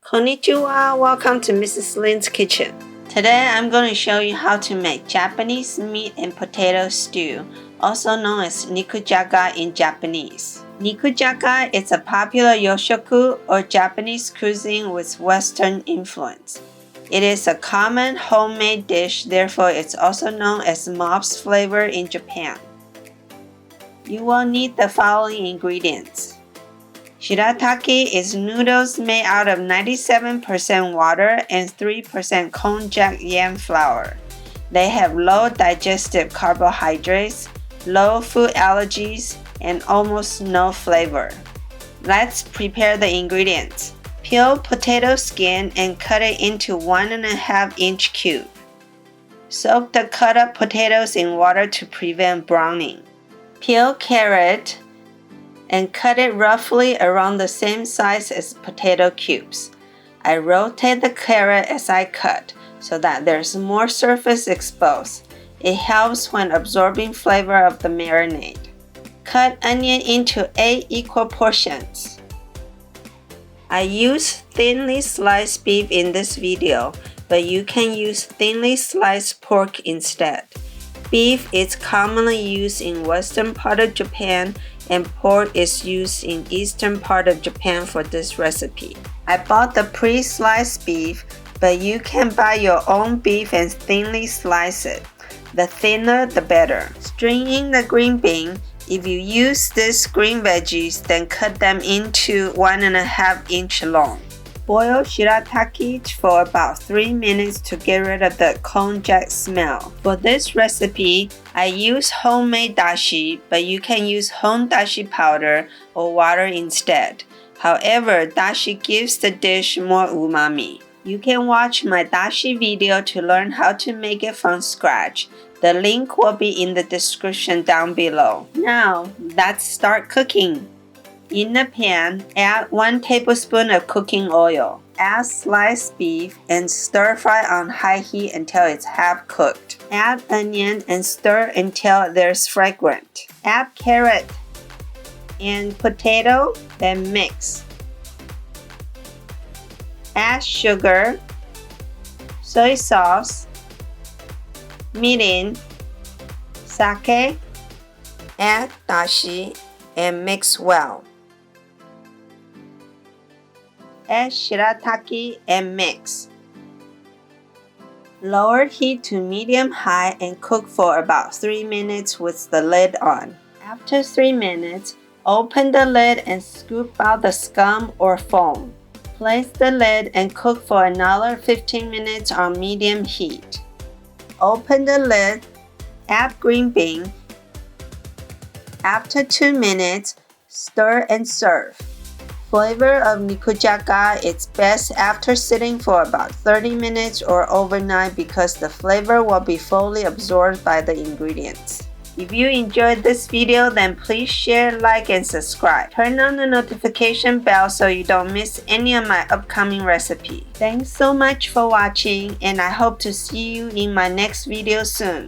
Konnichiwa, welcome to MrsLinsKitchen. Today I'm going to show you how to make Japanese meat and potato stew, also known as Nikujaga in Japanese. Nikujaga is a popular yoshoku or Japanese cuisine with Western influence. It is a common homemade dish, therefore it's also known as mob's flavor in Japan. You will need the following ingredients. Shirataki is noodles made out of 97% water and 3% konjac yam flour. They have low digestive carbohydrates, low food allergies, and almost no flavor. Let's prepare the ingredients. Peel potato skin and cut it into 1.5-inch cube. Soak the cut up potatoes in water to prevent browning. Peel carrot and cut it roughly around the same size as potato cubes. I rotate the carrot as I cut so that there's more surface exposed. It helps when absorbing flavor of the marinade. Cut onion into 8 equal portions. I use thinly sliced beef in this video, but you can use thinly sliced pork instead. Beef is commonly used in western part of Japan and pork is used in eastern part of Japan for this recipe. I bought the pre-sliced beef, but you can buy your own beef and thinly slice it. The thinner the better. String in the green bean. If you use these green veggies, then cut them into 1.5-inch long. Boil shirataki for about 3 minutes to get rid of the konjac smell. For this recipe, I use homemade dashi, but you can use home dashi powder or water instead. However, dashi gives the dish more umami. You can watch my dashi video to learn how to make it from scratch. The link will be in the description down below. Now, let's start cooking. In the pan, add 1 tablespoon of cooking oil. Add sliced beef and stir fry on high heat until it's half cooked. Add onion and stir until there's fragrant. Add carrot and potato, then mix. Add sugar, soy sauce, mirin, sake, add dashi, and mix well. Add shirataki and mix. Lower heat to medium-high and cook for about 3 minutes with the lid on. After 3 minutes, open the lid and scoop out the scum or foam. Place the lid and cook for another 15 minutes on medium heat. Open the lid, add green bean. After 2 minutes, stir and serve. Flavor of Nikujaga is best after sitting for about 30 minutes or overnight because the flavor will be fully absorbed by the ingredients. If you enjoyed this video, then please share, like, and subscribe. Turn on the notification bell so you don't miss any of my upcoming recipes. Thanks so much for watching, and I hope to see you in my next video soon.